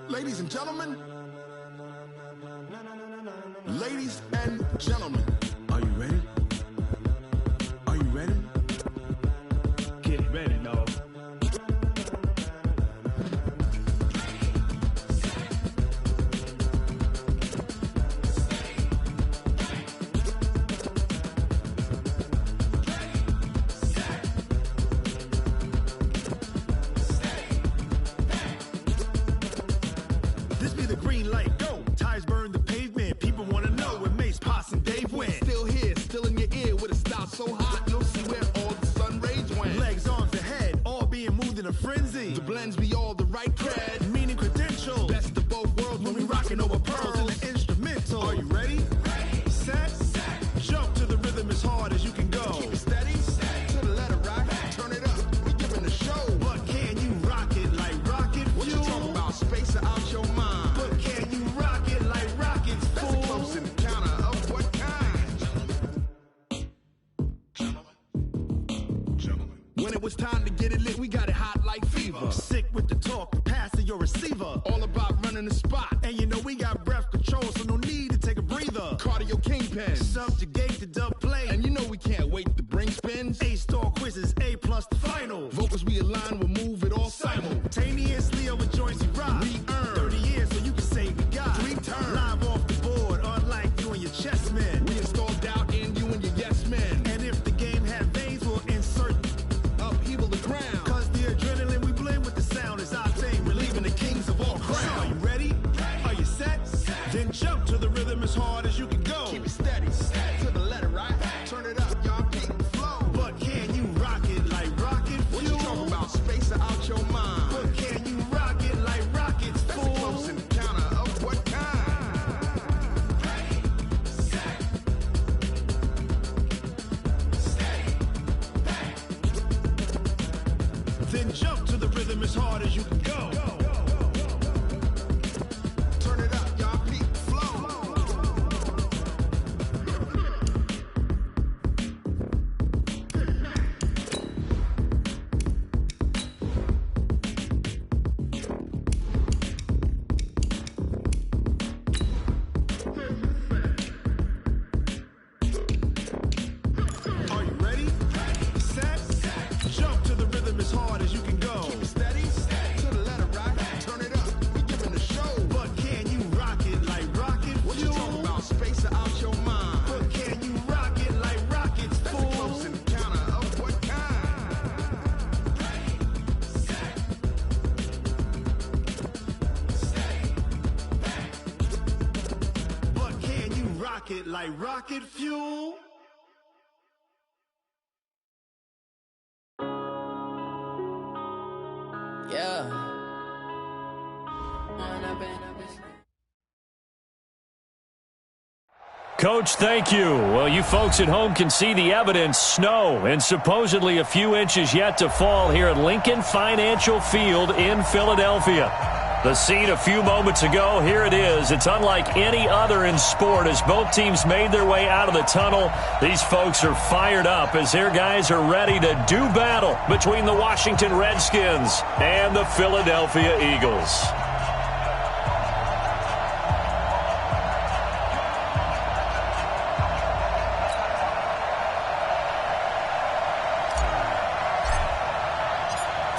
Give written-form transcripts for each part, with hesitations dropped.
Ladies and gentlemen. Ladies and gentlemen. Are you ready? Are you ready? Get ready, dog. This be the green light, go. Tires burn the pavement. People want to know where Mace, Poss, and Dave went. Still here, still in your ear with a style so hot, you'll see where all the sun rays went. Legs, arms, and head, all being moved in a frenzy. The blends be all the right cred, meaning credentials. Best of both worlds when we rockin' over pearls in the instrumental. Are you ready? Ready. Set. Jump to the rhythm as hard as you can go. Keep it steady. To the letter right. Turn it up. We giving the show. But can you rock it like rocket fuel? What you talking about? Space or out your mind? But can you rock it like rockets, fool? That's a close encounter of what kind? Gentlemen. When it was time to get it lit, we got it hot like fever. Sick with the talk, pass to your receiver. All about running the spot. And you know we got breath control, so no need to take a breather. Cardio kingpin. Subjugate the dub play. And you know we can't wait to bring spins. A-star quizzes, A+ the final. Vocals we align, we'll move it all simultaneously over joints we rock. We earn 30 years so you can say we got 3 turns. Live off the board, unlike you and your chess men. We install doubt in you and your yes men. And if the game had veins, we'll insert upheaval the ground. Cause the adrenaline we blend with the sound is our thing. Relieving the kings of all crowns. So are you ready? Are you set? Then jump to the rhythm as hard as you can go. Keep it steady. To the letter right. Turn it up, y'all keep the flow. But can you rock it like rocket fuel? What you talking about? Space or out your mind? But can you rock it like rockets, fool? That's a close encounter of what kind? Ready, set, steady, back. Then jump to the rhythm as hard as you can go. Turn it up, y'all keep the flow. Are you ready? Set. Jump to the rhythm as hard as you can go. Keep it steady. To the letter right. Turn it up. We giving the show. But can you rock it like rocket fuel? What you talking about? Space or out your mind? But can you rock it like rockets, fool? That's a close encounter of what kind? Ready, set, steady, back. But can you rock it like rocket fuel? Yeah. Coach, thank you. Well, you folks at home can see the evidence. Snow and supposedly a few inches yet to fall here at Lincoln Financial Field in Philadelphia. The scene a few moments ago, here it is. It's unlike any other in sport as both teams made their way out of the tunnel. These folks are fired up as their guys are ready to do battle between the Washington Redskins and the Philadelphia Eagles.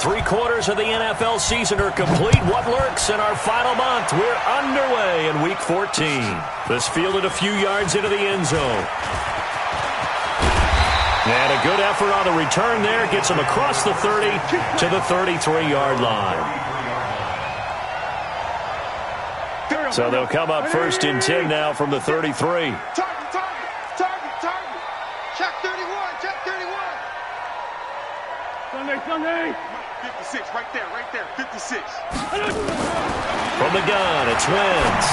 Three-quarters of the NFL season are complete. What lurks in our final month? We're underway in Week 14. This fielded a few yards into the end zone. And a good effort on the return there. Gets him across the 30 to the 33-yard line. So they'll come up first and 10 now from the 33. Target. Check 31. 56, right there, 56. From the gun, it's Wentz.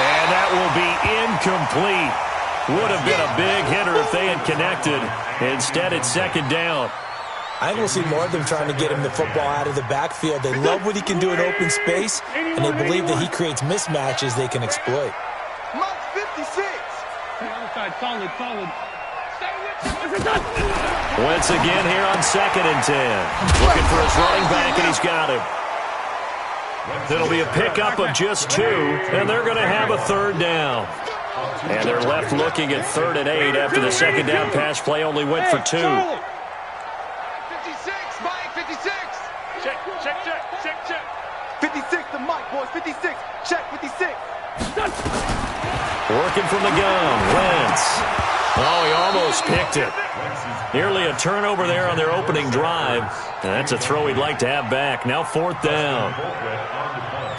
And that will be incomplete. Would have been a big hitter if they had connected. Instead, it's second down. I think we'll see more of them trying to get him the football out of the backfield. They love what he can do in open space, and they believe that he creates mismatches they can exploit. Mark 56. Solid. Once again here on 2nd and 10. Looking for his running back, and he's got him. It'll be a pickup of just 2, and they're going to have a third down. And they're left looking at 3rd and 8 after the second down pass play only went for 2. 56, Mike, 56. Check. 56 to Mike, boys, 56. Check, 56. Working from the gun, Wentz. Oh, he almost picked it. Nearly a turnover there on their opening drive. And that's a throw he'd like to have back. Now 4th down.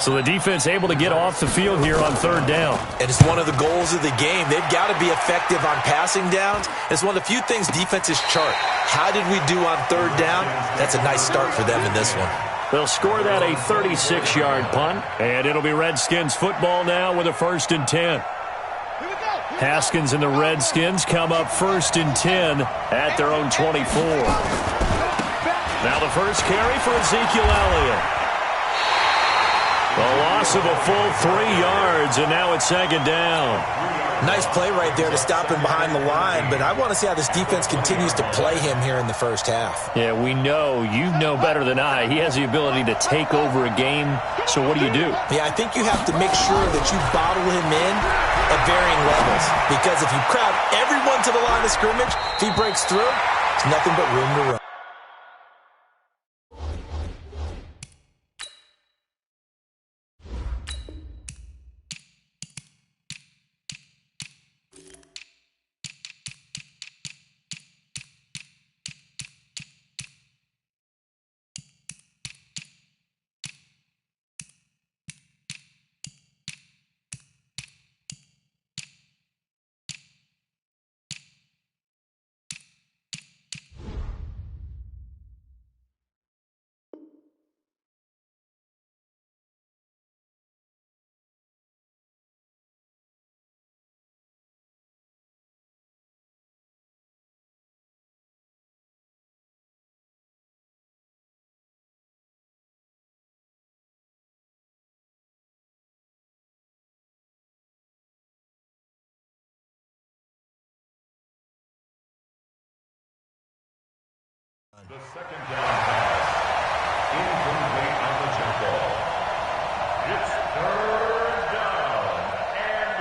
So the defense able to get off the field here on 3rd down. And it's one of the goals of the game. They've got to be effective on passing downs. It's one of the few things defenses chart. How did we do on 3rd down? That's a nice start for them in this one. They'll score that a 36-yard punt. And it'll be Redskins football now with a 1st and 10. Haskins and the Redskins come up 1st and 10 at their own 24. Now the first carry for Ezekiel Elliott. A loss of a full 3 yards, and now it's 2nd down. Nice play right there to stop him behind the line, but I want to see how this defense continues to play him here in the first half. Yeah, we know, you know better than I, he has the ability to take over a game, so what do? Yeah, I think you have to make sure that you bottle him in at varying levels, because if you crowd everyone to the line of scrimmage, if he breaks through, it's nothing but room to run. The second down pass. Incomplete on the jump ball. It's 3rd down and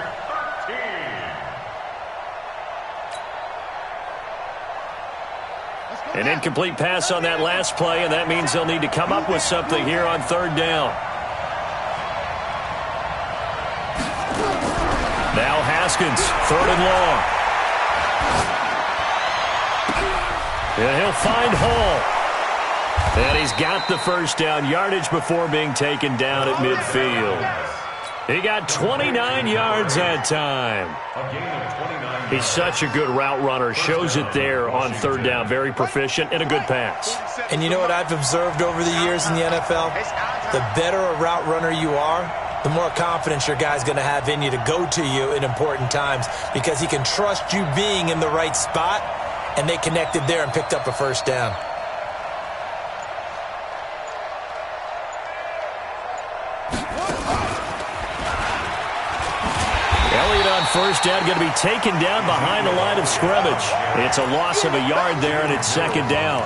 13. An incomplete pass on that last play, and that means they'll need to come up with something here on 3rd down. Now Haskins, 3rd and long. And he'll find Hall. And he's got the first down, yardage before being taken down at midfield. He got 29 yards that time. He's such a good route runner. Shows it there on 3rd down. Very proficient and a good pass. And you know what I've observed over the years in the NFL? The better a route runner you are, the more confidence your guy's going to have in you to go to you in important times, because he can trust you being in the right spot, and they connected there and picked up a first down. Elliott on first down, going to be taken down behind the line of scrimmage. It's a loss of a yard there, and it's 2nd down.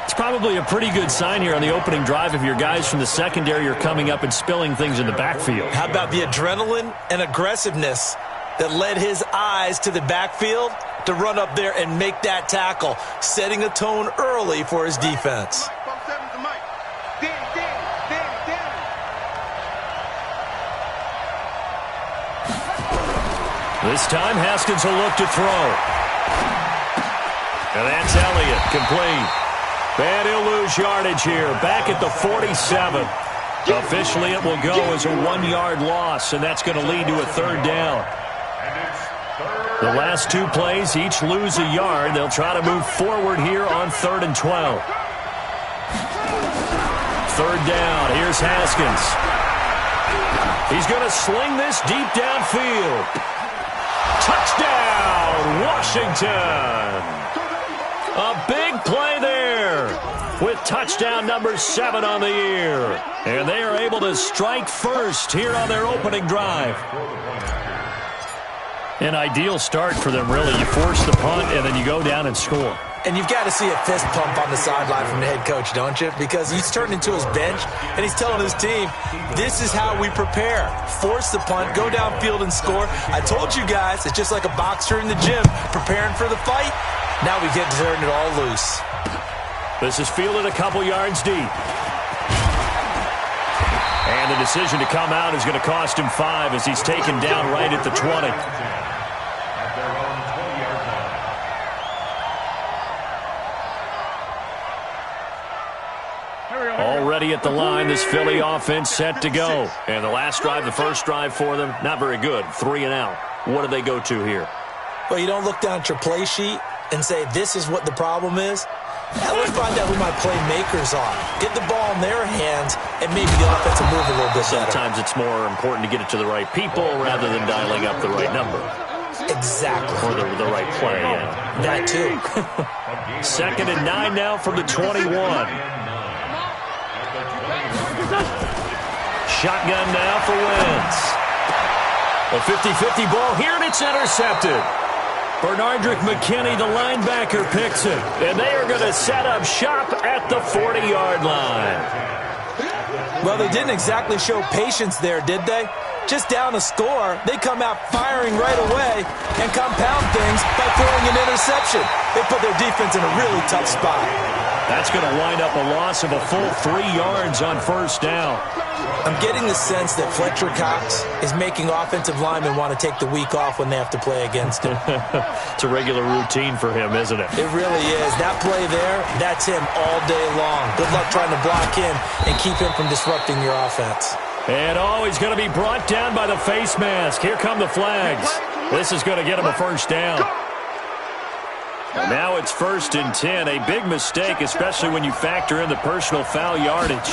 It's probably a pretty good sign here on the opening drive if your guys from the secondary are coming up and spilling things in the backfield. How about the adrenaline and aggressiveness that led his eyes to the backfield to run up there and make that tackle, setting a tone early for his defense. This time, Haskins will look to throw. And that's Elliott, complete. And he'll lose yardage here, back at the 47. Officially, it will go as a 1-yard loss, and that's going to lead to a 3rd down. The last 2 plays, each lose a yard. They'll try to move forward here on 3rd and 12. 3rd down, here's Haskins. He's going to sling this deep downfield. Touchdown, Washington! A big play there with touchdown number 7 on the year. And they are able to strike first here on their opening drive. An ideal start for them, really. You force the punt, and then you go down and score. And you've got to see a fist pump on the sideline from the head coach, don't you? Because he's turned into his bench, and he's telling his team, this is how we prepare. Force the punt, go downfield and score. I told you guys, it's just like a boxer in the gym preparing for the fight. Now we get to turn it all loose. This is fielded a couple yards deep. And the decision to come out is going to cost him 5 as he's taken down right at the 20. Already at the line, this Philly offense set to go. And the last drive, the first drive for them, not very good. 3 and out. What do they go to here? Well, you don't look down at your play sheet and say, this is what the problem is. Yeah, let's find out who my playmakers are. Get the ball in their hands, and maybe the offense will move a little bit better. Sometimes it's more important to get it to the right people rather than dialing up the right number. Exactly. Or the right play, yeah. That too. 2nd and 9 now from the 21. Shotgun now for Wentz. A 50-50 ball here, and it's intercepted. Bernardrick McKinney, the linebacker, picks it. And they are going to set up shop at the 40-yard line. Well, they didn't exactly show patience there, did they? Just down a score, they come out firing right away and compound things by throwing an interception. They put their defense in a really tough spot. That's going to wind up a loss of a full 3 yards on first down. I'm getting the sense that Fletcher Cox is making offensive linemen want to take the week off when they have to play against him. It's a regular routine for him, isn't it? It really is. That play there, that's him all day long. Good luck trying to block him and keep him from disrupting your offense. And he's going to be brought down by the face mask. Here come the flags. This is going to get him a first down. And now it's 1st and 10. A big mistake, especially when you factor in the personal foul yardage.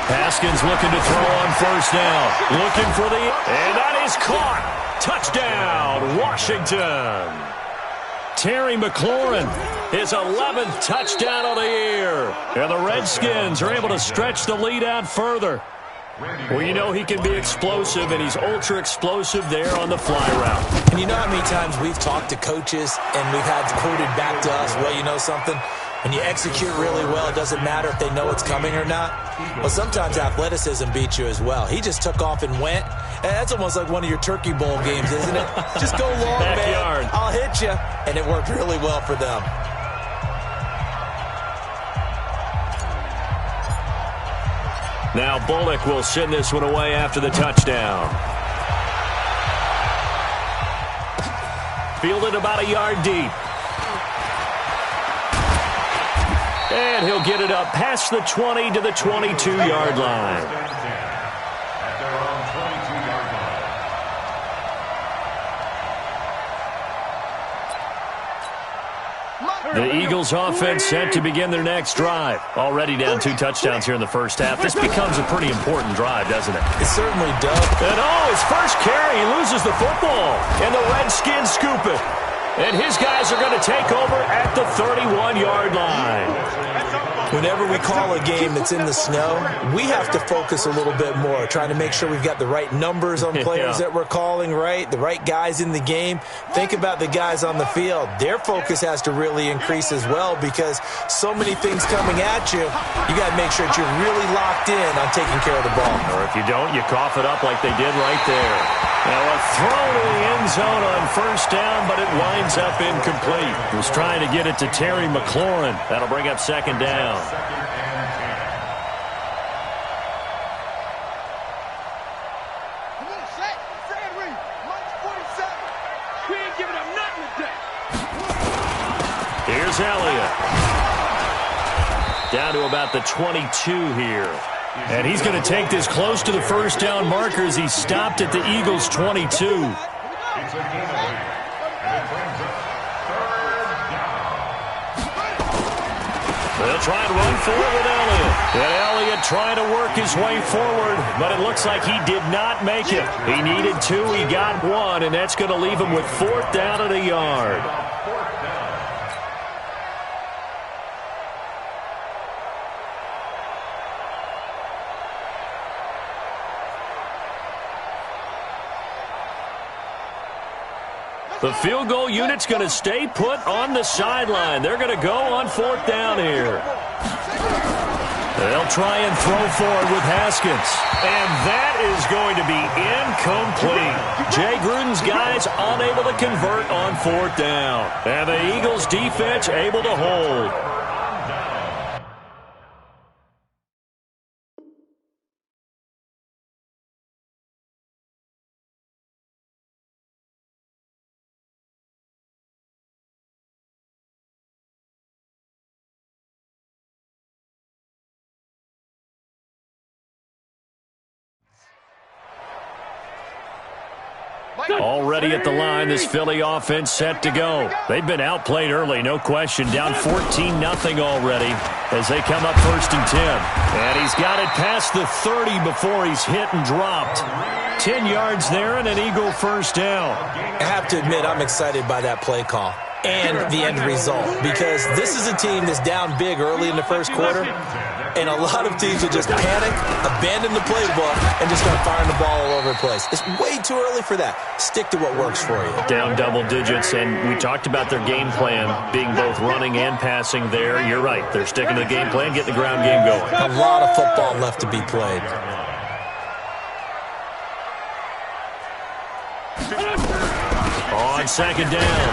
Haskins looking to throw on first down. Looking for and that is caught. Touchdown, Washington. Terry McLaurin, his 11th touchdown of the year. And the Redskins are able to stretch the lead out further. Well, you know he can be explosive, and he's ultra-explosive there on the fly route. And you know how many times we've talked to coaches and we've had quoted back to us, well, you know something? When you execute really well, it doesn't matter if they know it's coming or not. Well, sometimes athleticism beats you as well. He just took off and went. And that's almost like one of your Turkey Bowl games, isn't it? Just go long, Backyard. man. I'll hit you. And it worked really well for them. Now Bullock will send this one away after the touchdown. Fielded about a yard deep. And he'll get it up past the 20 to the 22-yard line. The Eagles offense set to begin their next drive. Already down 2 touchdowns here in the first half. This becomes a pretty important drive, doesn't it? It certainly does. And his first carry, he loses the football. And the Redskins scoop it. And his guys are going to take over at the 31-yard line. Whenever we call a game that's in the snow, we have to focus a little bit more, trying to make sure we've got the right numbers on players that we're calling, right? The right guys in the game. Think about the guys on the field. Their focus has to really increase as well because so many things coming at you. You got to make sure that you're really locked in on taking care of the ball. Or if you don't, you cough it up like they did right there. Now a throw to the end zone on first down, but it winds up incomplete. He was trying to get it to Terry McLaurin. That'll bring up 2nd down. Here's Elliott. Down to about the 22 here. And he's going to take this close to the first down marker as he stopped at the Eagles' 22. They'll try and run forward with Elliott. And Elliott trying to work his way forward, but it looks like he did not make it. He needed 2, he got 1, and that's going to leave him with 4th down at a yard. The field goal unit's going to stay put on the sideline. They're going to go on 4th down here. They'll try and throw forward with Haskins. And that is going to be incomplete. Jay Gruden's guys unable to convert on 4th down. And the Eagles defense able to hold. Already at the line, this Philly offense set to go. They've been outplayed early, no question. Down 14-0 already as they come up 1st and 10. And he's got it past the 30 before he's hit and dropped. 10 yards there and an Eagle 1st down. I have to admit, I'm excited by that play call and the end result, because this is a team that's down big early in the 1st quarter, and a lot of teams will just panic, abandon the playbook, and just start firing the ball all over the place. It's way too early for that. Stick to what works for you. Down double digits, and we talked about their game plan being both running and passing there. You're right. They're sticking to the game plan, getting the ground game going. A lot of football left to be played. On 2nd down,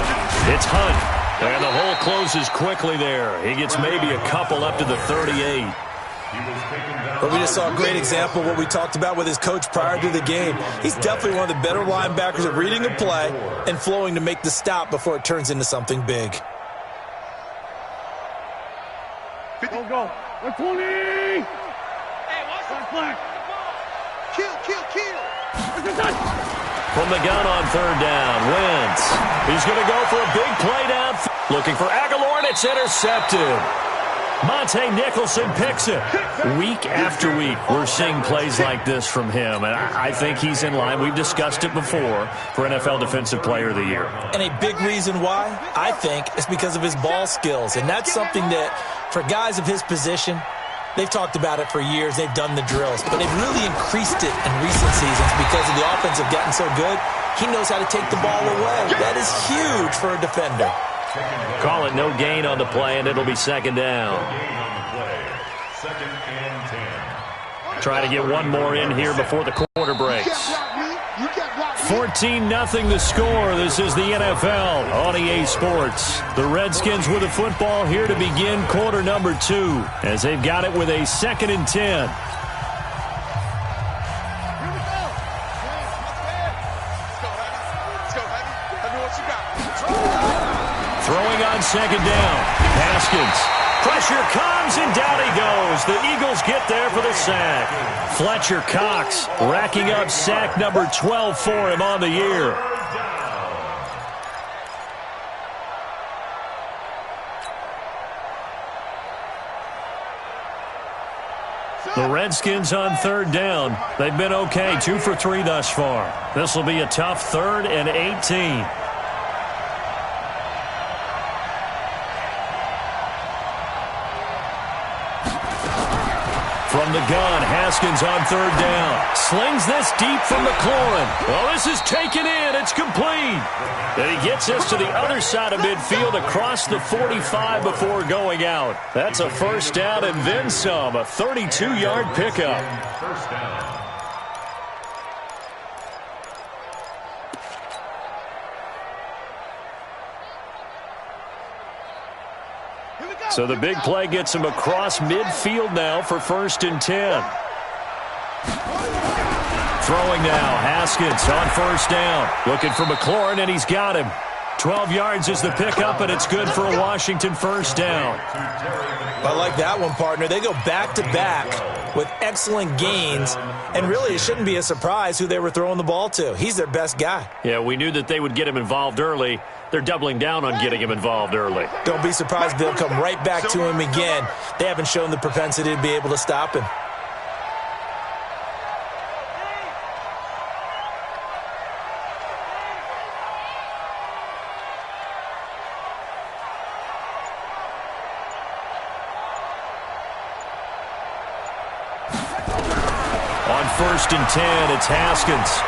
it's Hunt. And the hole closes quickly there. He gets maybe a couple up to the 38. But we just saw a great example of what we talked about with his coach prior to the game. He's definitely one of the better linebackers at reading a play and flowing to make the stop before it turns into something big. Go. 120. Hey, what's flag? Kill. From the gun on 3rd down, Wentz. He's going to go for a big play down. Looking for Aguilar, and it's intercepted. Monte Nicholson picks it. Week after week, we're seeing plays like this from him, and I think he's in line. We've discussed it before for NFL Defensive Player of the Year. And a big reason why, I think, is because of his ball skills. And that's something that, for guys of his position, they've talked about it for years. They've done the drills. But they've really increased it in recent seasons because of the offense have gotten so good. He knows how to take the ball away. That is huge for a defender. Call it no gain on the play, and it'll be 2nd down. 2nd and 10. Trying to get one more in here before the quarter breaks. 14-0 the score. This is the NFL on EA Sports. The Redskins with the football here to begin quarter number 2 as they've got it with a 2nd and 10. Throwing on 2nd down. Haskins. Pressure comes, and down he goes. The Eagles get there for the sack. Fletcher Cox racking up sack number 12 for him on the year. The Redskins on 3rd down. They've been okay, 2 for 3 thus far. This will be a tough 3rd and 18. From the gun, Haskins on 3rd down. Slings this deep from McLaurin. Well, this is taken in. It's complete. And he gets us to the other side of midfield across the 45 before going out. That's a 1st down and then some. A 32-yard pickup. 1st down. So the big play gets him across midfield now for 1st and 10. Throwing now, Haskins on 1st down. Looking for McLaurin, and he's got him. 12 yards is the pickup, and it's good for a Washington 1st down. I like that one, partner. They go back-to-back with excellent gains, and really it shouldn't be a surprise who they were throwing the ball to. He's their best guy. Yeah, we knew that they would get him involved early. They're doubling down on getting him involved early. Don't be surprised if they'll come right back to him again. They haven't shown the propensity to be able to stop him. On 1st and 10, it's Haskins.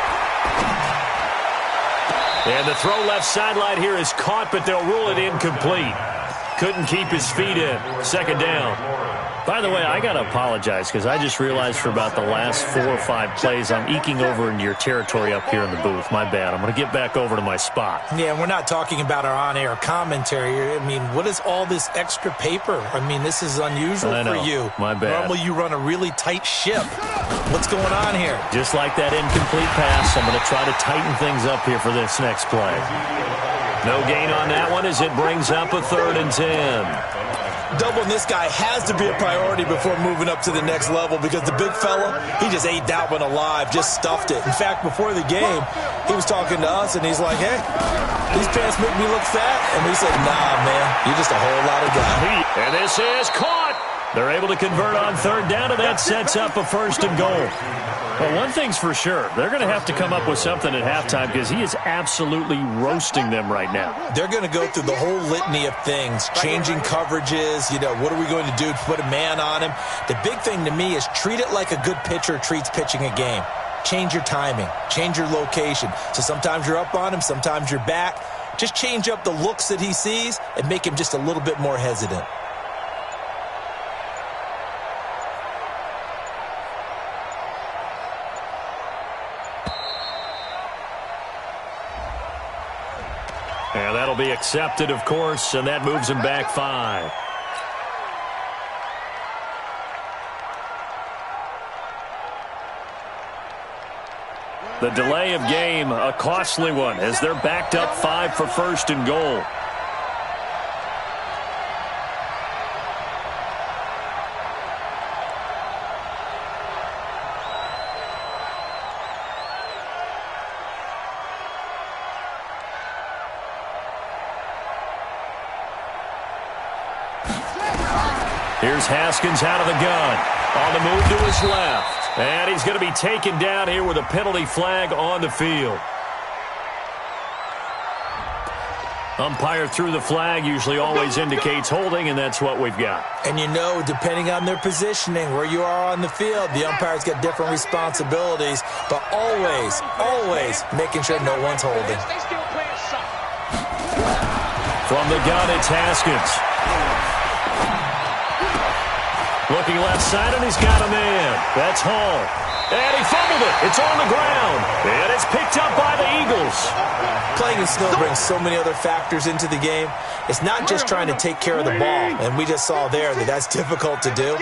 And the throw left sideline here is caught, but they'll rule it incomplete. Couldn't keep his feet in. Second down. By the way, I got to apologize because I just realized for about the last 4 or 5 plays I'm eking over into your territory up here in the booth. My bad. I'm going to get back over to my spot. Yeah, we're not talking about our on-air commentary. I mean, what is all this extra paper? I mean, this is unusual for you. My bad. Normally you run a really tight ship. What's going on here? Just like that incomplete pass, I'm going to try to tighten things up here for this next play. No gain on that one as it brings up a 3rd and 10. Doubling this guy has to be a priority before moving up to the next level because the big fella, he just ate that one alive, just stuffed it. In fact, before the game, he was talking to us, and he's like, hey, these pants make me look fat. And we said, nah, man, you're just a whole lot of guy. And this is caught. They're able to convert on 3rd down, and that sets up a 1st and goal. Well, one thing's for sure. They're going to have to come up with something at halftime because he is absolutely roasting them right now. They're going to go through the whole litany of things, changing coverages, what are we going to do to put a man on him? The big thing to me is treat it like a good pitcher treats pitching a game. Change your timing, change your location. So sometimes you're up on him, sometimes you're back. Just change up the looks that he sees and make him just a little bit more hesitant. And that'll be accepted, of course, and that moves him back 5. The delay of game, a costly one, as they're backed up 5 for 1st and goal. Here's Haskins out of the gun. On the move to his left. And he's going to be taken down here with a penalty flag on the field. Umpire threw the flag, usually always indicates holding, and that's what we've got. And depending on their positioning, where you are on the field, the umpire's got different responsibilities, but always making sure no one's holding. From the gun, it's Haskins. Looking left side, and he's got a man. That's Hall. And he fumbled it. It's on the ground. And it's picked up by the Eagles. Playing in snow brings so many other factors into the game. It's not just trying to take care of the ball, and we just saw there that that's difficult to do,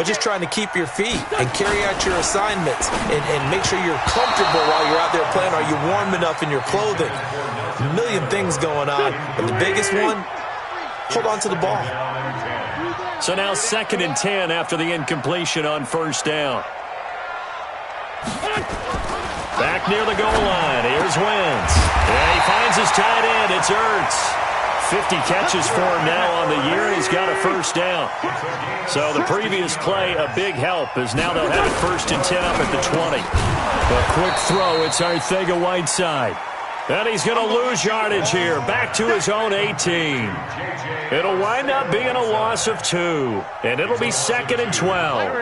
but just trying to keep your feet and carry out your assignments and make sure you're comfortable while you're out there playing. Are you warm enough in your clothing? A million things going on, but the biggest one, hold on to the ball. So now 2nd and 10 after the incompletion on 1st down. Back near the goal line. Here's Wentz. And he finds his tight end. It's Ertz. 50 catches for him now on the year, and he's got a 1st down. So the previous play, a big help, as now they'll have it 1st and 10 up at the 20. A quick throw. It's Arcega-Whiteside. And he's going to lose yardage here. Back to his own 18. It'll wind up being a loss of 2. And it'll be 2nd and 12.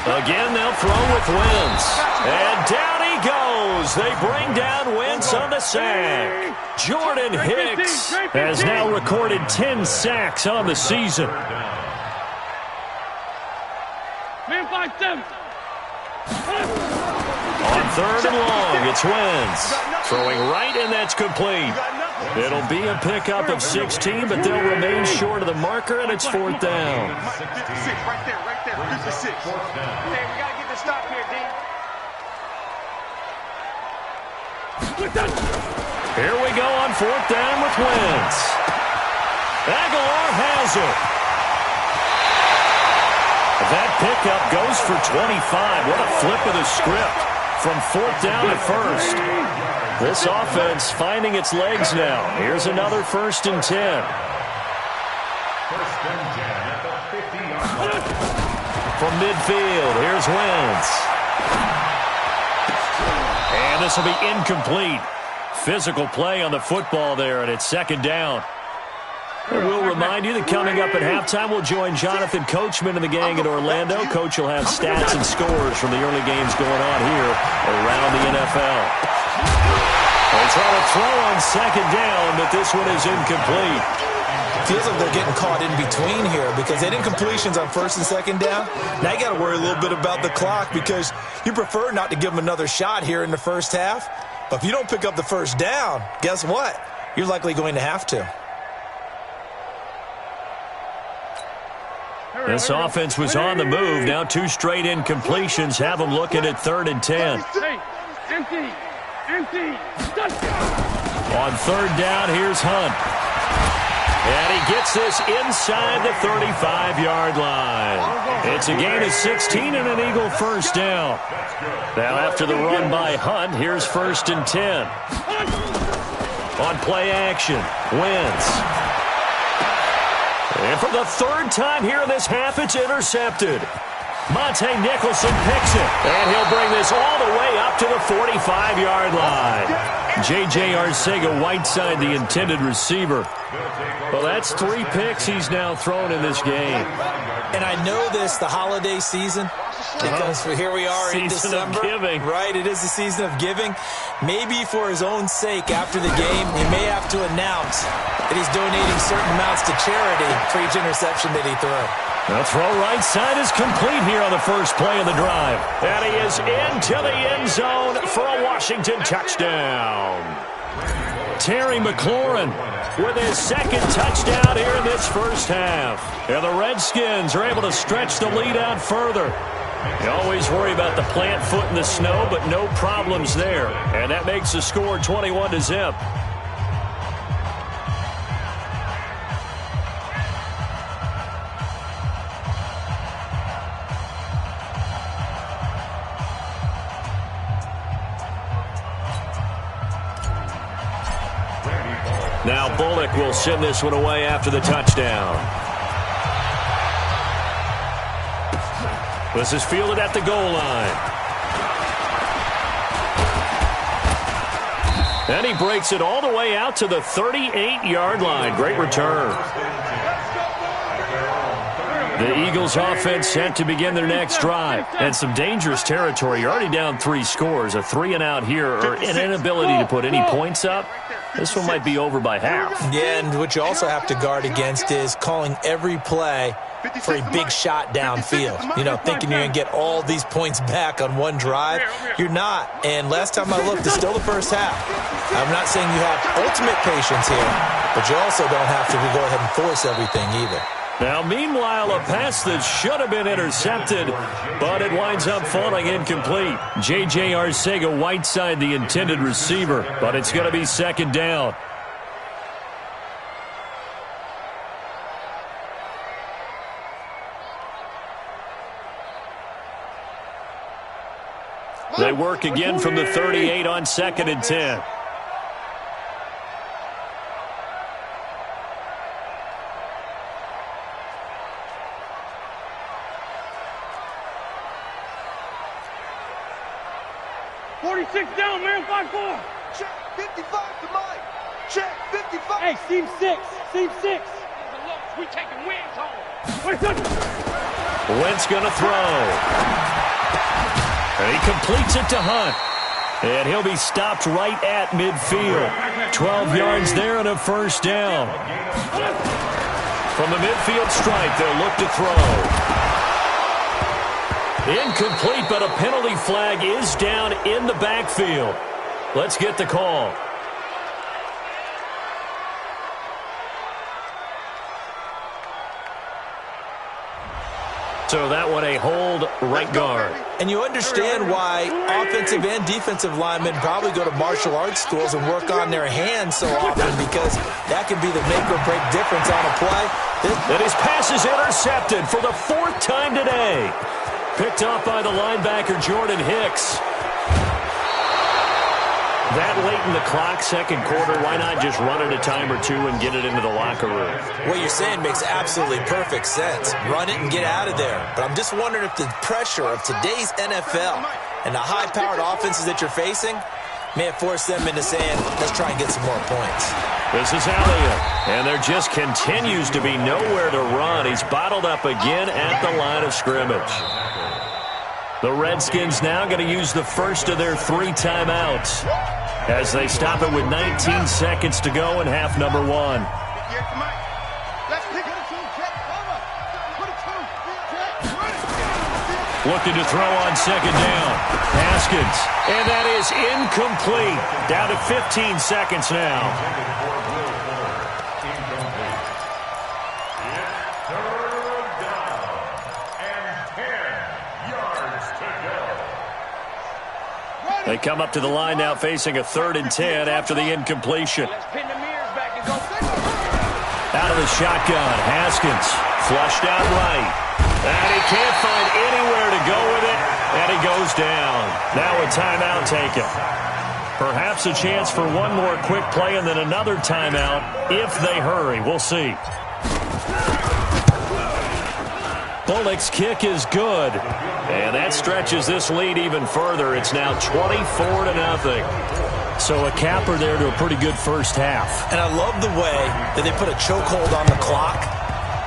Again, they'll throw with Wentz. And down he goes. They bring down Wentz on the sack. Jordan Hicks has now recorded 10 sacks on the season. On 3rd and long, it's Wentz. Throwing right, and that's complete. It'll be a pickup of 16, but they'll remain short of the marker, and it's 4th down. Right there. 56. Hey, we got to get the stop here, D. Here we go on 4th down with Wentz. Aguilar has it. That pickup goes for 25. What a flip of the script from 4th down to 1st. This offense finding its legs now. Here's another 1st and 10. 1st and 10 at the 50-yard line. From midfield, here's Wentz. And this will be incomplete. Physical play on the football there, and it's 2nd down. And we'll remind you that coming up at halftime, we'll join Jonathan Coachman and the gang in Orlando. Coach will have stats and scores from the early games going on here around the NFL. They try to throw on second down, but this one is incomplete. Feels like they're getting caught in between here because they didn't completions on first and second down. Now you got to worry a little bit about the clock because you prefer not to give them another shot here in the first half. But if you don't pick up the first down, guess what? You're likely going to have to. This offense was on the move. Now 2 straight incompletions have them looking at 3rd and 10. Empty. On 3rd down, here's Hunt. And he gets this inside the 35-yard line. It's a gain of 16 and an Eagle first down. Now after the run by Hunt, here's 1st and 10. On play action, Wentz. And for the 3rd time here in this half, it's intercepted. Monte Nicholson picks it. And he'll bring this all the way up to the 45-yard line. J.J. Arcega-Whiteside, the intended receiver. Well, that's 3 picks he's now thrown in this game. And I know this, the holiday season, because here we are in December. Season of giving. Right, it is the season of giving. Maybe for his own sake after the game, he may have to announce that he's donating certain amounts to charity for each interception that he threw. The throw right side is complete here on the first play of the drive. And he is into the end zone for a Washington touchdown. Terry McLaurin with his 2nd touchdown here in this first half. And the Redskins are able to stretch the lead out further. You always worry about the plant foot in the snow, but no problems there. And that makes the score 21-0. Now Bullock will send this one away after the touchdown. This is fielded at the goal line. And he breaks it all the way out to the 38-yard line. Great return. The Eagles offense set to begin their next drive. And some dangerous territory. You're already down 3 scores. A 3-and-out here or an inability to put any points up. This one might be over by half. Yeah, and what you also have to guard against is calling every play for a big shot downfield. You know, thinking you're going to get all these points back on one drive. You're not. And last time I looked, it's still the first half. I'm not saying you have ultimate patience here, but you also don't have to go ahead and force everything either. Now, meanwhile, a pass that should have been intercepted, but it winds up falling incomplete. J.J. Arcega-Whiteside, the intended receiver, but it's going to be 2nd down. They work again from the 38 on 2nd and 10. Down, man, 5-4. Check 55 to Mike. Check 55. Hey, seam 6. We taking Wentz home. Wentz going to throw. And he completes it to Hunt. And he'll be stopped right at midfield. 12 yards there and a first down. From the midfield stripe, they'll look to throw. Incomplete, but a penalty flag is down in the backfield. Let's get the call. So that one a hold right guard. And you understand why offensive and defensive linemen probably go to martial arts schools and work on their hands so often, because that can be the make or break difference on a play. And his pass is intercepted for the 4th time today. Picked off by the linebacker, Jordan Hicks. That late in the clock, 2nd quarter, why not just run it a time or 2 and get it into the locker room? What you're saying makes absolutely perfect sense. Run it and get out of there. But I'm just wondering if the pressure of today's NFL and the high-powered offenses that you're facing may have forced them into saying, let's try and get some more points. This is Elliott, and there just continues to be nowhere to run. He's bottled up again at the line of scrimmage. The Redskins now going to use the first of their 3 timeouts as they stop it with 19 seconds to go in half number 1. Looking to throw on second down. Haskins. And that is incomplete. Down to 15 seconds now. They come up to the line now facing a 3rd and 10 after the incompletion. Out of the shotgun, Haskins flushed out right. And he can't find anywhere to go with it, and he goes down. Now a timeout taken. Perhaps a chance for one more quick play and then another timeout if they hurry. We'll see. Bullock's kick is good. And that stretches this lead even further. It's now 24-0. So a capper there to a pretty good first half. And I love the way that they put a chokehold on the clock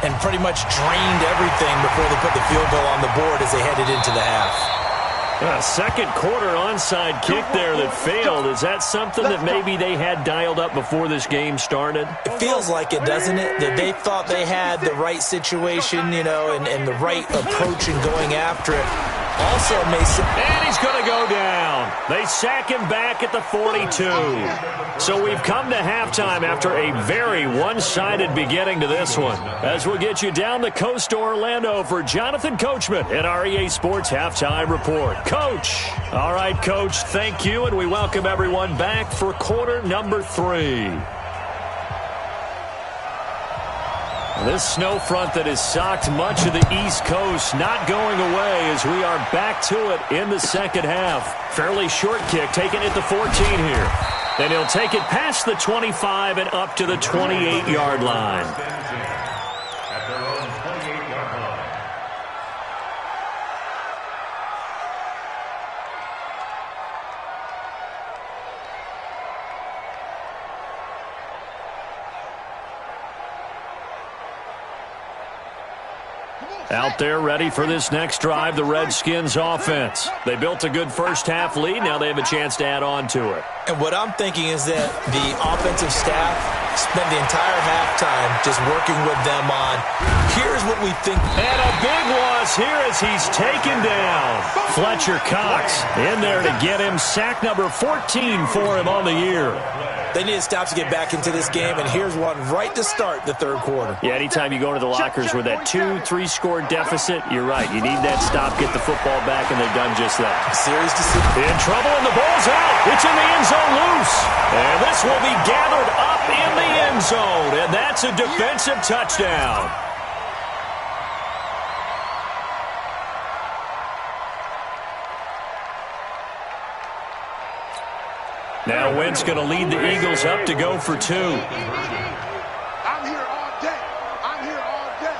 and pretty much drained everything before they put the field goal on the board as they headed into the half. A second quarter onside kick there that failed. Is that something that maybe they had dialed up before this game started? It feels like it, doesn't it? That they thought they had the right situation, you know, and the right approach in going after it. Also, Mason. And he's going to go down. They sack him back at the 42. So we've come to halftime after a very one-sided beginning to this one. As we'll get you down the coast to Orlando for Jonathan Coachman at our EA Sports Halftime Report. Coach. All right, Coach, thank you, and we welcome everyone back for quarter number 3. This snow front that has socked much of the East Coast not going away as we are back to it in the second half. Fairly short kick taken at the 14 here. And he'll take it past the 25 and up to the 28-yard line. At their own 28-yard line. Out there ready for this next drive, the Redskins offense. They built a good first half lead. Now they have a chance to add on to it. And what I'm thinking is that the offensive staff spent the entire halftime just working with them on, here's what we think. And a big loss here as he's taken down. Fletcher Cox in there to get him. Sack number 14 for him on the year. They need to stop to get back into this game, and here's one right to start the third quarter. Yeah, anytime you go into the lockers with that 2-3 score deficit, you're right. You need that stop, get the football back, and they've done just that. Series decision. In trouble, and the ball's out. It's in the end zone loose. And this will be gathered up in the end zone, and that's a defensive touchdown. Now Wentz going to lead the Eagles up to go for 2. I'm here all day. I'm here all day.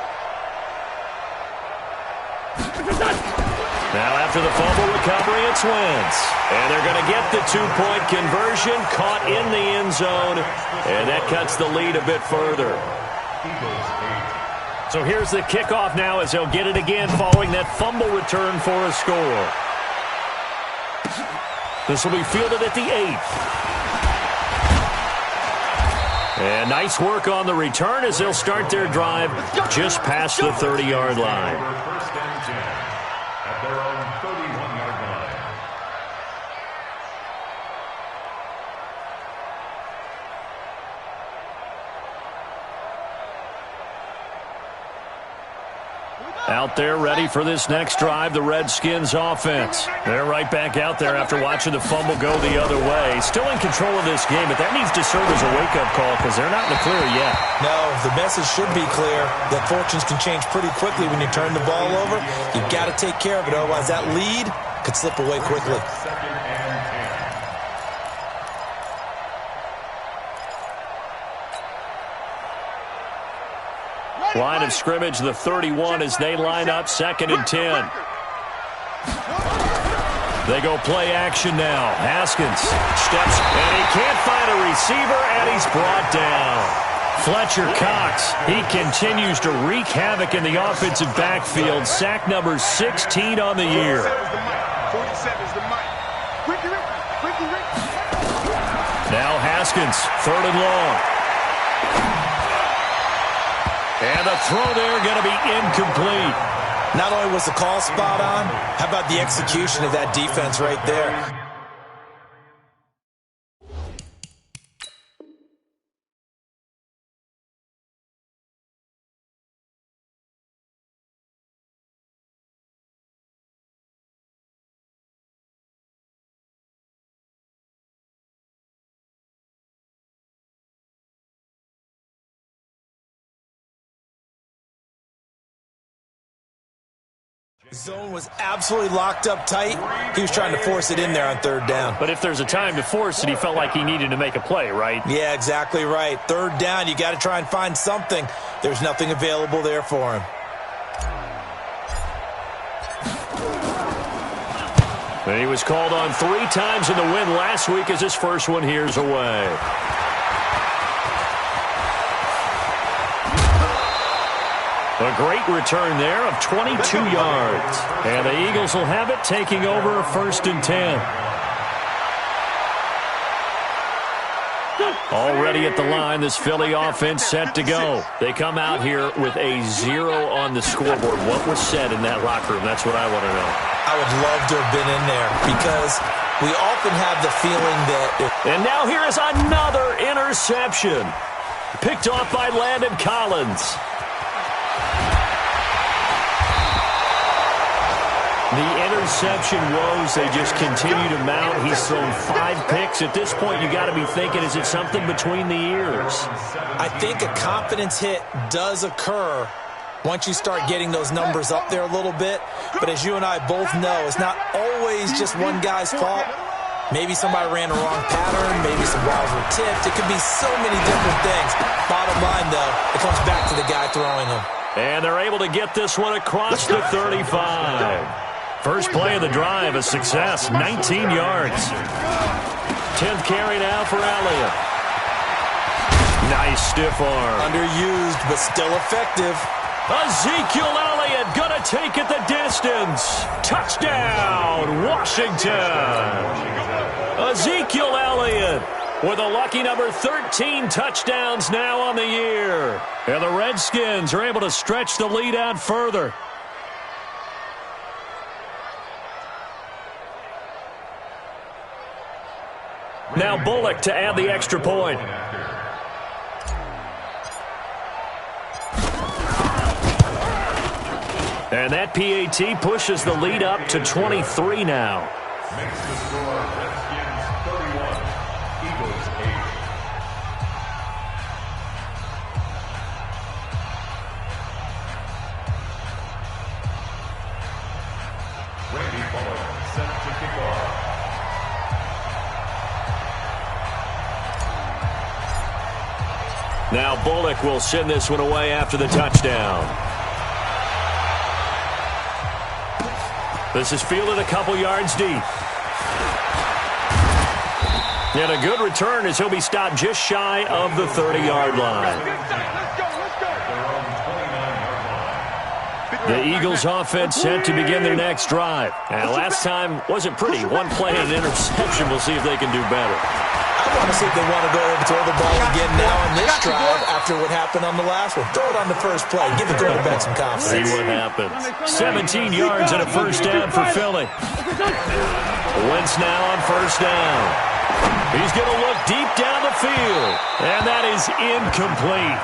Now after the fumble recovery, it's Wentz. And they're going to get the 2-point conversion, caught in the end zone, and that cuts the lead a bit further. So here's the kickoff now as they'll get it again following that fumble return for a score. This will be fielded at the 8th. And nice work on the return as they'll start their drive just past the 30-yard line. First and 10 at their own 31-yard line. Out there ready for this next drive, the Redskins offense. They're right back out there after watching the fumble go the other way. Still in control of this game, but that needs to serve as a wake-up call because they're not in the clear yet. No, the message should be clear that fortunes can change pretty quickly when you turn the ball over. You've got to take care of it, otherwise that lead could slip away quickly. Second and 10. Line of scrimmage, the 31 as they line up 2nd and 10. They go play action now. Haskins steps, and he can't find a receiver, and he's brought down. Fletcher Cox, he continues to wreak havoc in the offensive backfield. Sack number 16 on the year. 47 is the mic. Ricky. Now Haskins, 3rd and long. And the throw there going to be incomplete. Not only was the call spot on, how about the execution of that defense right there? Zone was absolutely locked up tight. He was trying to force it in there on 3rd down. But if there's a time to force it, he felt like he needed to make a play, right? Yeah, exactly right. 3rd down, you got to try and find something. There's nothing available there for him. And he was called on 3 times in the win last week as his first one here's away. A great return there of 22 yards. And the Eagles will have it, taking over a 1st and 10. Already at the line, this Philly offense set to go. They come out here with a 0 on the scoreboard. What was said in that locker room? That's what I want to know. I would love to have been in there because we often have the feeling that... And now here is another interception. Picked off by Landon Collins. The interception woes, they just continue to mount. He's thrown 5 picks. At this point, you got to be thinking, is it something between the ears? I think a confidence hit does occur once you start getting those numbers up there a little bit. But as you and I both know, it's not always just one guy's fault. Maybe somebody ran the wrong pattern. Maybe some balls were tipped. It could be so many different things. Bottom line, though, it comes back to the guy throwing them. And they're able to get this one across the 35. First play of the drive, a success, 19 yards. 10th carry now for Elliott. Nice stiff arm. Underused, but still effective. Ezekiel Elliott going to take it the distance. Touchdown, Washington. Ezekiel Elliott with a lucky number 13 touchdowns now on the year. And the Redskins are able to stretch the lead out further. Now Bullock to add the extra point. And that PAT pushes the lead up to 23 now. Makes the score Redskins 31, Eagles 8. Randy Bullock set to kick off. Now Bullock will send this one away after the touchdown. This is fielded a couple yards deep. And a good return as he'll be stopped just shy of the 30-yard line. The Eagles offense set to begin their next drive. And last time wasn't pretty. One play and an interception. We'll see if they can do better. I want to see if they want to go over throw the ball again now on this drive after what happened on the last one. Throw it on the first play. Give the quarterback some confidence. See what happens. 17 yards and a first down for Philly. Wentz now on first down. He's going to look deep down the field. And that is incomplete.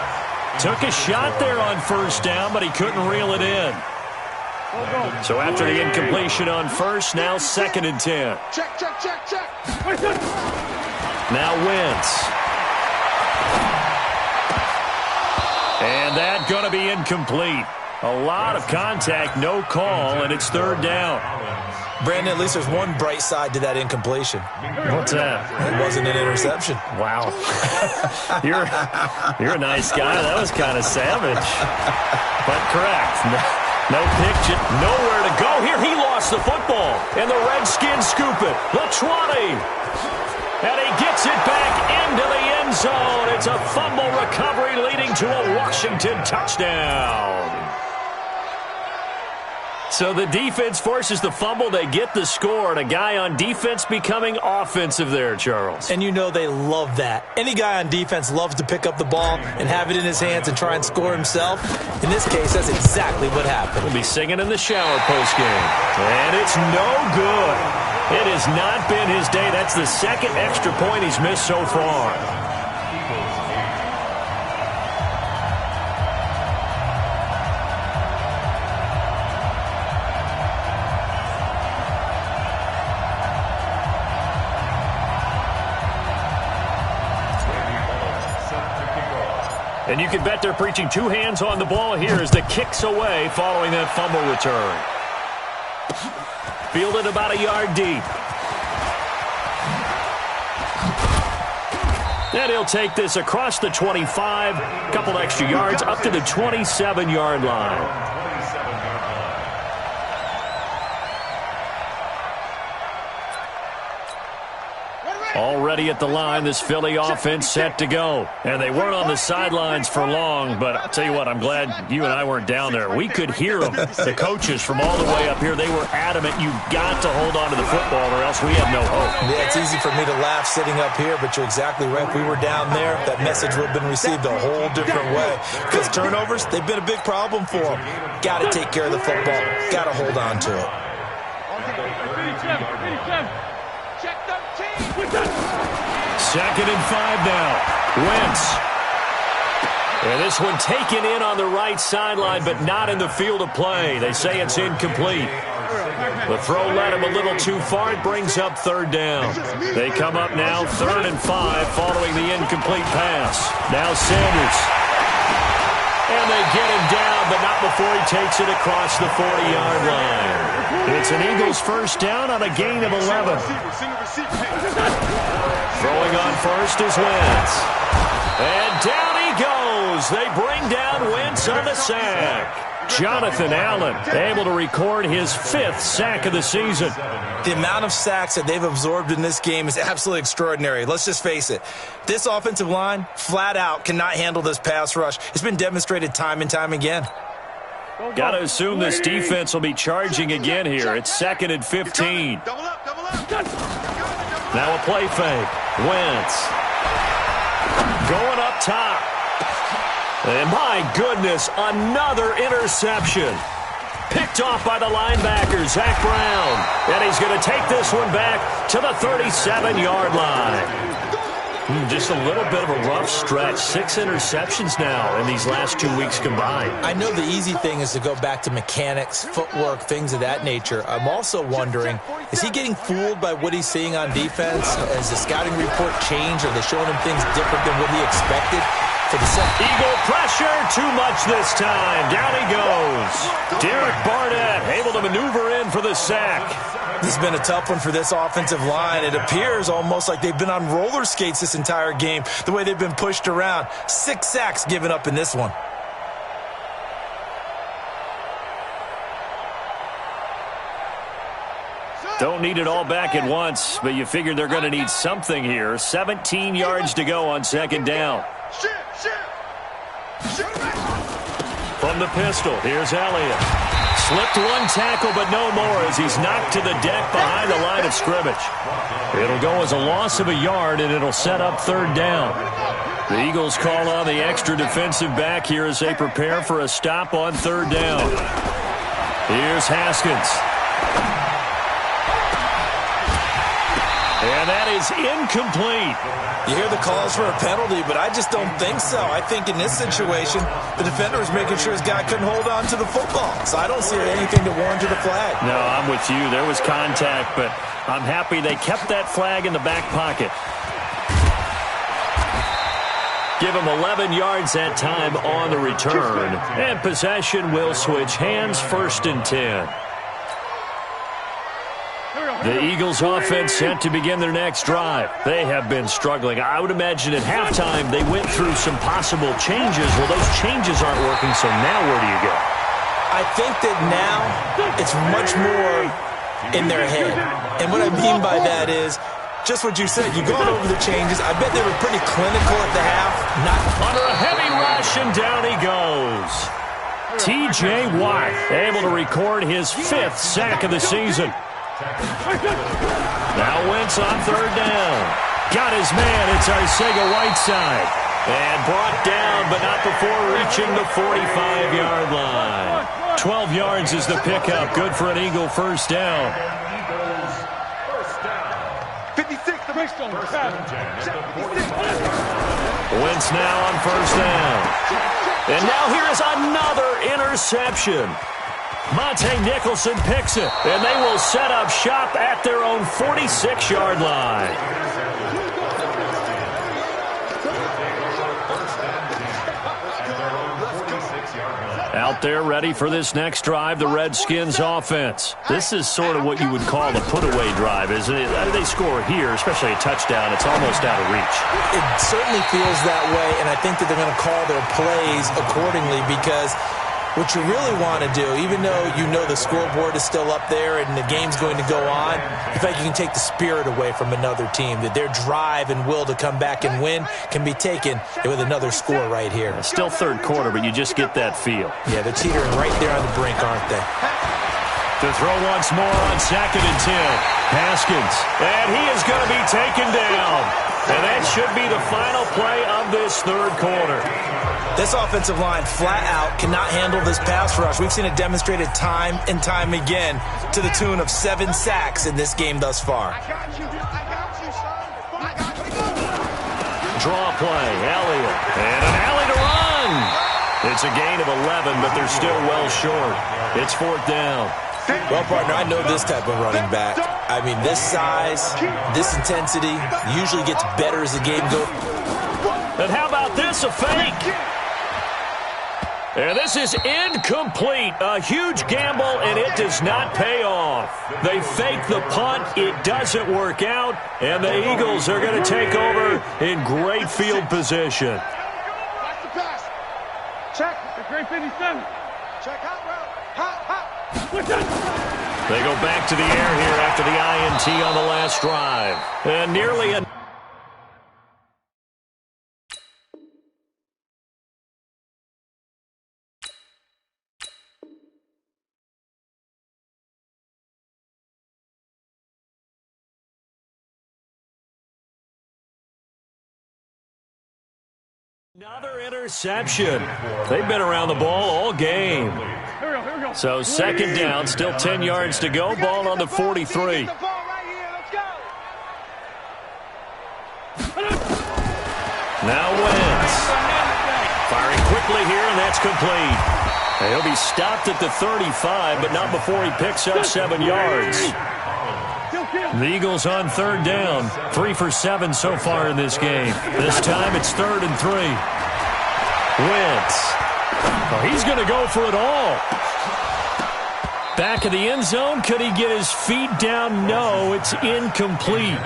Took a shot there on first down, but he couldn't reel it in. So after the incompletion on first, now 2nd and 10. Check. Now Wentz. And that going to be incomplete. A lot of contact, no call, and it's 3rd down. Brandon, at least there's one bright side to that incompletion. What's that? It wasn't an interception. Wow. You're a nice guy. That was kind of savage. But correct. No pitch, nowhere to go here. He lost the football, and the Redskins scoop it. The 20. And he gets it back into the end zone. It's a fumble recovery leading to a Washington touchdown. So the defense forces the fumble. They get the score, and a guy on defense becoming offensive there, Charles. And you know they love that. Any guy on defense loves to pick up the ball and have it in his hands and try and score himself. In this case, that's exactly what happened. He'll be singing in the shower postgame. And it's no good. It has not been his day. That's the second extra point he's missed so far. And you can bet they're preaching two hands on the ball here as the kick's away following that fumble return. Fielded about a yard deep. And he'll take this across the 25, a couple extra yards, up to the 27-yard line. Already at the line, this Philly offense set to go. And they weren't on the sidelines for long, but I'll tell you what, I'm glad you and I weren't down there. We could hear them. The coaches from all the way up here, they were adamant. You've got to hold on to the football or else we have no hope. Yeah, it's easy for me to laugh sitting up here, but you're exactly right. If we were down there, that message would have been received a whole different way. Because turnovers, they've been a big problem for them. Got to take care of the football. Got to hold on to it. Second and 5 now. Wentz. And this one taken in on the right sideline, but not in the field of play. They say it's incomplete. The throw led him a little too far. It brings up third down. They come up now 3rd and 5 following the incomplete pass. Now Sanders. And they get him down, but not before he takes it across the 40-yard line. It's an Eagles first down on a gain of 11. Throwing on first is Wentz. And down he goes. They bring down Wentz on the sack. Jonathan Allen able to record his 5th sack of the season. The amount of sacks that they've absorbed in this game is absolutely extraordinary. Let's just face it. This offensive line, flat out, cannot handle this pass rush. It's been demonstrated time and time again. Got to assume this defense will be charging again here. It's 2nd and 15. Now a play fake. Wentz. Going up top. And my goodness, another interception. Picked off by the linebacker, Zach Brown. And he's going to take this one back to the 37-yard line. Just a little bit of a rough stretch. 6 interceptions now in these last 2 weeks combined. I know the easy thing is to go back to mechanics, footwork, things of that nature. I'm also wondering, is he getting fooled by what he's seeing on defense? Has the scouting report changed? Are they showing him things different than what he expected? For the Eagle pressure, too much this time. Down he goes. Derek Barnett able to maneuver in for the sack. This has been a tough one for this offensive line. It appears almost like they've been on roller skates this entire game, the way they've been pushed around. 6 sacks given up in this one. Don't need it all back at once, but you figure they're going to need something here. 17 yards to go on 2nd down. From the pistol, here's Elliott. Slipped one tackle, but no more as he's knocked to the deck behind the line of scrimmage. It'll go as a loss of a yard, and it'll set up 3rd down. The Eagles call on the extra defensive back here as they prepare for a stop on 3rd down. Here's Haskins. And that is incomplete. You hear the calls for a penalty, but I just don't think so. I think in this situation, the defender was making sure his guy couldn't hold on to the football. So I don't see anything to warrant the flag. No, I'm with you. There was contact, but I'm happy they kept that flag in the back pocket. Give him 11 yards that time on the return. And possession will switch hands, 1st and 10. The Eagles offense set to begin their next drive. They have been struggling. I would imagine at halftime they went through some possible changes. Well, those changes aren't working, so now where do you go? I think that now it's much more in their head. And what I mean by that is just what you said. You've gone over the changes. I bet they were pretty clinical at the half. Not under a heavy rush, and down he goes. T.J. Watt able to record his 5th sack of the season. Now Wentz on 3rd down. Got his man. It's Arcega-Whiteside. And brought down, but not before reaching the 45-yard line. 12 yards is the pickup. Good for an Eagle first down. 56, the first down. Wentz now on 1st down. And now here is another interception. Monte Nicholson picks it, and they will set up shop at their own 46-yard line. Out there ready for this next drive, the Redskins offense. This is sort of what you would call the put-away drive, isn't it? They score here, especially a touchdown. It's almost out of reach. It certainly feels that way, and I think that they're going to call their plays accordingly because what you really want to do, even though you know the scoreboard is still up there and the game's going to go on, in fact, you can take the spirit away from another team, that their drive and will to come back and win can be taken with another score right here. Still 3rd quarter, but you just get that feel. Yeah, they're teetering right there on the brink, aren't they? To throw once more on 2nd and 10. Haskins, and he is going to be taken down. And that should be the final play of this 3rd quarter. This offensive line flat out cannot handle this pass rush. We've seen it demonstrated time and time again to the tune of 7 sacks in this game thus far. Draw play, Elliott, and an alley to run. It's a gain of 11, but they're still well short. It's 4th down. Well, partner, I know this type of running back. I mean, this size, this intensity usually gets better as the game goes. And how about this, a fake? And this is incomplete. A huge gamble, and it does not pay off. They fake the punt. It doesn't work out, and the Eagles are going to take over in great field position. Watch the pass. Check. The great 57. Check hot route. Hot. They go back to the air here after the INT on the last drive. And nearly a... Another interception. They've been around the ball all game. So 2nd down, still 10 yards to go. Ball on the 43. Now Wentz. Firing quickly here, and that's complete. And he'll be stopped at the 35, but not before he picks up 7 yards. The Eagles on 3rd down. 3 for 7 so far in this game. This time it's 3rd and 3. Wentz. Oh, he's going to go for it all. Back of the end zone. Could he get his feet down? No, it's incomplete.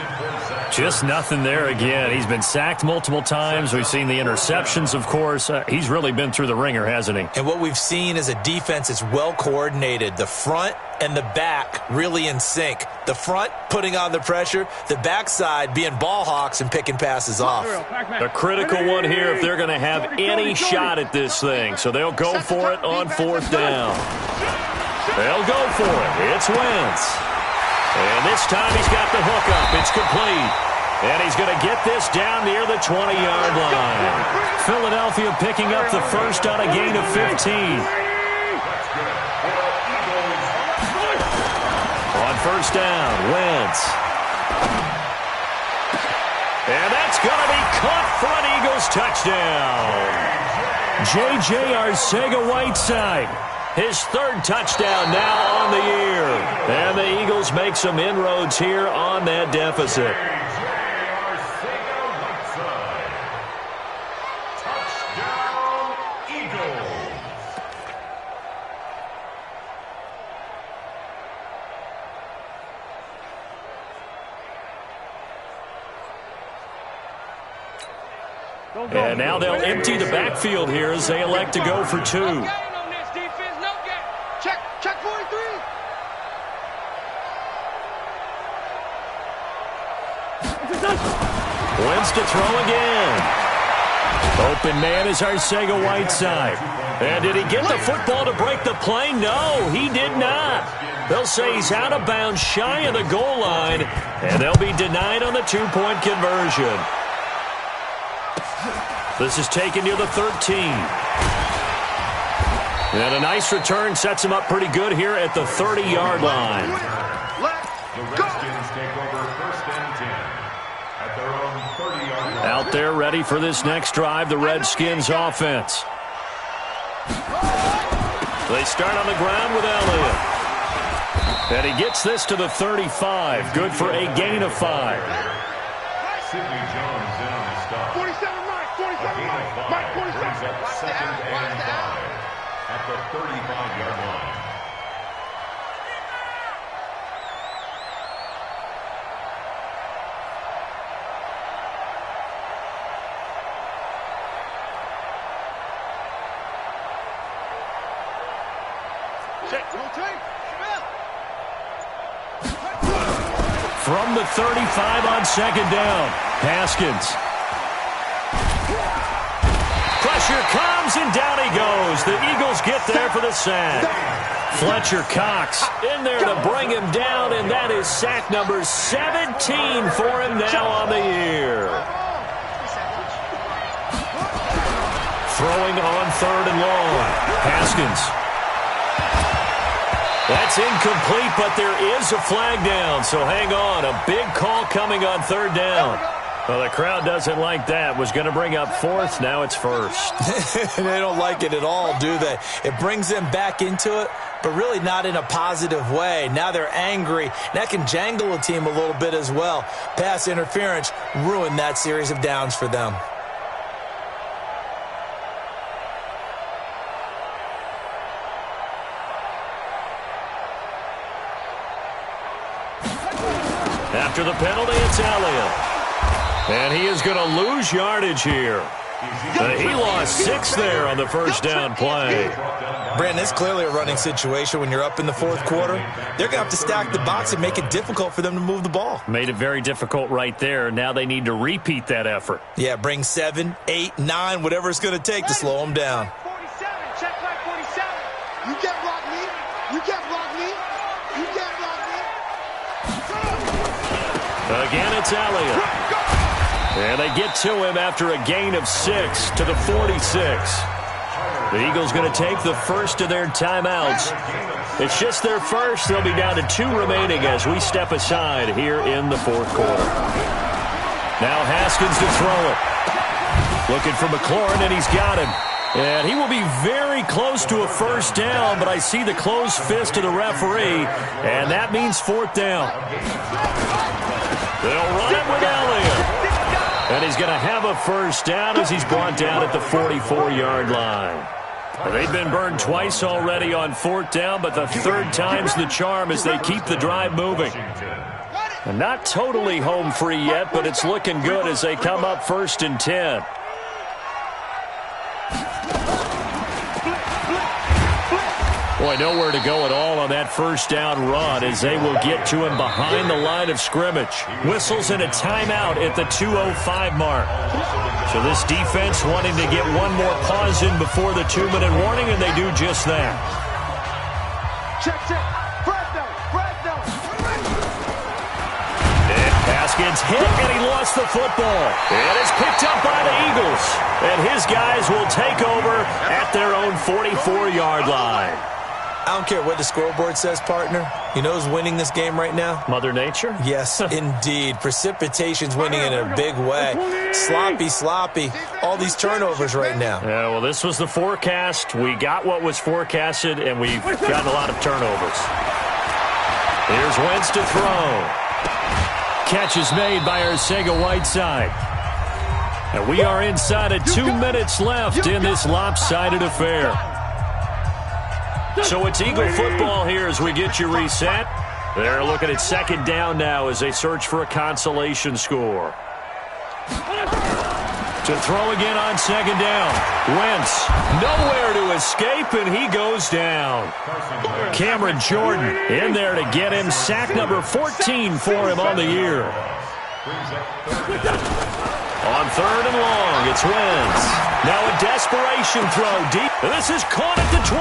Just nothing there again. He's been sacked multiple times. We've seen the interceptions, of course. He's really been through the ringer, hasn't he? And what we've seen is a defense that's well coordinated. The front and the back really in sync. The front putting on the pressure, the backside being ball hawks and picking passes off. A critical one here if they're going to have any shot at this thing. So they'll go for it on 4th down. They'll go for it. It's Wentz. And this time he's got the hook up. It's complete. And he's going to get this down near the 20-yard line. Philadelphia picking up the first on a gain of 15. On 1st down, Wentz. And that's going to be caught for an Eagles touchdown. J.J. Arcega-Whiteside. His 3rd touchdown now on the year. And the Eagles make some inroads here on that deficit. Touchdown, Eagles. And now they'll empty the backfield here as they elect to go for 2. Wins to throw again. Open man is Arcega-Whiteside. And did he get the football to break the play? No, he did not. They'll say he's out of bounds shy of the goal line, and they'll be denied on the two-point conversion. This is taken near the 13. And a nice return sets him up pretty good here at the 30-yard line. The Redskins take over 1st and 10 at their own 30-yard line. Out there ready for this next drive, the Redskins offense. They start on the ground with Elliott. And he gets this to the 35. Good for a gain of 5. Sidney Jones in on the stop. 47 Mike, 47 Mike, 47. Brings up 2nd and 5 at the 35-yard line. From the 35 on 2nd down, Haskins. Pressure comes, and down he goes. The Eagles get there for the sack. Fletcher Cox in there to bring him down, and that is sack number 17 for him now on the year. Throwing on 3rd and long, Haskins. That's incomplete, but there is a flag down, so hang on. A big call coming on 3rd down. Well, the crowd doesn't like that. Was going to bring up 4th. Now it's 1st. They don't like it at all, do they? It brings them back into it, but really not in a positive way. Now they're angry. That can jangle a team a little bit as well. Pass interference ruined that series of downs for them. After the penalty, it's Elliott. And he is going to lose yardage here. He lost 6 there on the 1st down play. Brandon, it's clearly a running situation when you're up in the 4th quarter. They're going to have to stack the box and make it difficult for them to move the ball. Made it very difficult right there. Now they need to repeat that effort. Yeah, bring 7, 8, 9, whatever it's going to take to slow them down. 47, check back 47. You can't block me. You can't block me. You can't block me. Again, it's Elliott. And they get to him after a gain of 6 to the 46. The Eagles going to take the first of their timeouts. It's just their first. They'll be down to 2 remaining as we step aside here in the 4th quarter. Now Haskins to throw it. Looking for McLaurin, and he's got him. And he will be very close to a 1st down, but I see the closed fist of the referee, and that means 4th down. They'll run it with Elliott. And he's going to have a 1st down as he's brought down at the 44-yard line. They've been burned twice already on 4th down, but the 3rd time's the charm as they keep the drive moving. And not totally home free yet, but it's looking good as they come up 1st and 10. Boy, nowhere to go at all on that 1st down run as they will get to him behind the line of scrimmage. Whistles and a timeout at the 2:05 mark. So this defense wanting to get one more pause in before the 2-minute warning, and they do just that. Check. And Haskins hit, and he lost the football. And it's picked up by the Eagles. And his guys will take over at their own 44-yard line. I don't care what the scoreboard says, partner. You know who's winning this game right now? Mother Nature? Yes, indeed. Precipitation's winning in a big way. Sloppy. All these turnovers right now. Yeah, well, this was the forecast. We got what was forecasted, and we've gotten a lot of turnovers. Here's Wentz to throw. Catch is made by Arcega-Whiteside. And we are inside of 2 minutes left in this lopsided affair. So it's Eagle football here as we get you reset. They're looking at 2nd down now as they search for a consolation score. To throw again on 2nd down. Wentz nowhere to escape, and he goes down. Cameron Jordan in there to get him. Sack number 14 for him on the year. On 3rd and long, it's Wentz. Now a desperation throw deep. This is caught at the 20.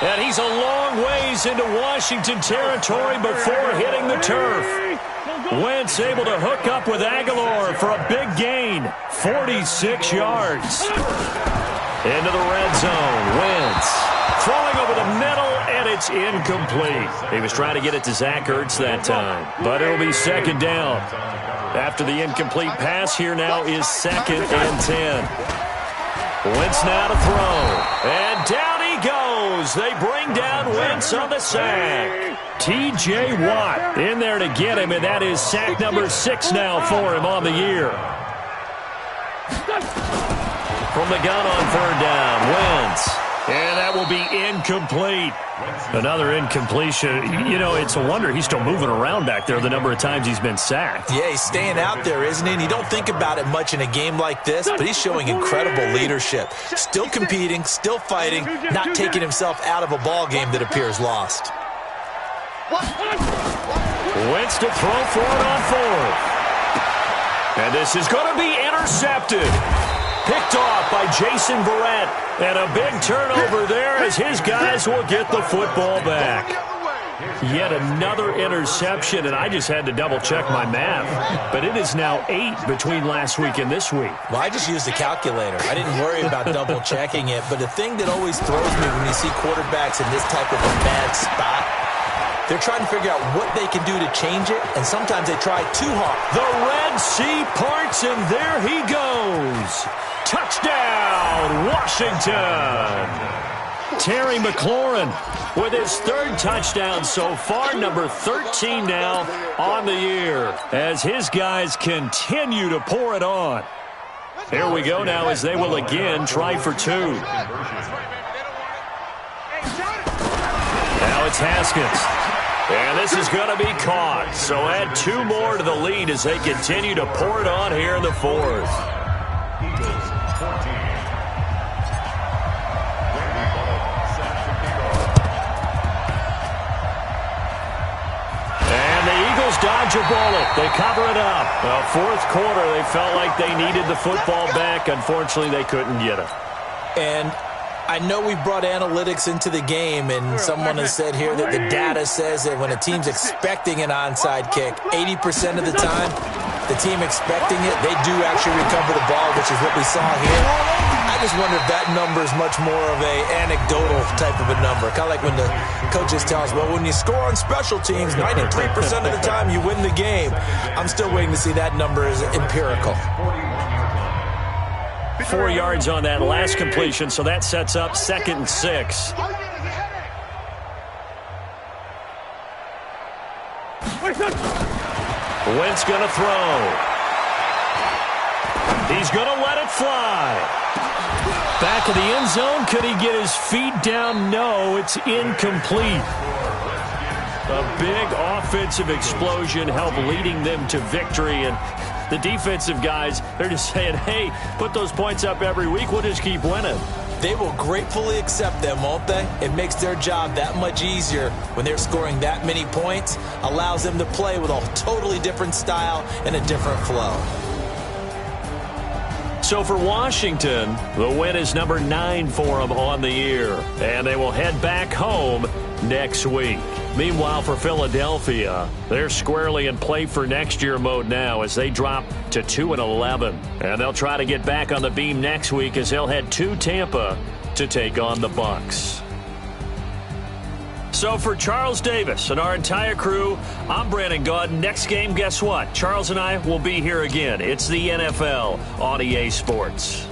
And he's a long ways into Washington territory before hitting the turf. Wentz able to hook up with Aguilar for a big gain. 46 yards. Into the red zone. Wentz throwing over the middle, and it's incomplete. He was trying to get it to Zach Ertz that time, but it'll be 2nd down. After the incomplete pass, here now is 2nd and 10. Wentz now to throw, and down he goes. They bring down Wentz on the sack. T.J. Watt in there to get him, and that is sack number 6 now for him on the year. From the gun on 3rd down, Wentz. And that will be incomplete. Another incompletion. You know, it's a wonder he's still moving around back there the number of times he's been sacked. Yeah, he's staying out there, isn't he? And you don't think about it much in a game like this, but he's showing incredible leadership. Still competing, still fighting, not taking himself out of a ball game that appears lost. Wentz to throw for it on 4th. And this is going to be intercepted. Picked off by Jason Verrett. And a big turnover there as his guys will get the football back. Yet another interception, and I just had to double-check my math. But it is now 8 between last week and this week. Well, I just used the calculator. I didn't worry about double-checking it. But the thing that always throws me when you see quarterbacks in this type of a bad spot, they're trying to figure out what they can do to change it, and sometimes they try too hard. The Red Sea parts, and there he goes. Touchdown, Washington. Terry McLaurin with his 3rd touchdown so far, number 13 now on the year, as his guys continue to pour it on. Here we go now as they will again try for 2. Now it's Haskins. And this is going to be caught. So add 2 more to the lead as they continue to pour it on here in the 4th. And the Eagles dodge a bullet. They cover it up. Well, 4th quarter, they felt like they needed the football back. Unfortunately, they couldn't get it. And I know we brought analytics into the game, and someone has said here that the data says that when a team's expecting an onside kick, 80% of the time, the team expecting it, they do actually recover the ball, which is what we saw here. I just wonder if that number is much more of a anecdotal type of a number. Kind of like when the coaches tell us, well, when you score on special teams, 93% of the time you win the game. I'm still waiting to see that number is empirical. 4 yards on that last completion, so that sets up 2nd and 6. Wentz going to throw. He's going to let it fly. Back of the end zone. Could he get his feet down? No, it's incomplete. A big offensive explosion helped leading them to victory, and the defensive guys, they're just saying, hey, put those points up every week. We'll just keep winning. They will gratefully accept them, won't they? It makes their job that much easier when they're scoring that many points. Allows them to play with a totally different style and a different flow. So for Washington, the win is number 9 for them on the year. And they will head back home next week. Meanwhile, for Philadelphia, they're squarely in play for next year mode now as they drop to 2-11. And they'll try to get back on the beam next week as they'll head to Tampa to take on the Bucs. So for Charles Davis and our entire crew, I'm Brandon Gaudin. Next game, guess what? Charles and I will be here again. It's the NFL on EA Sports.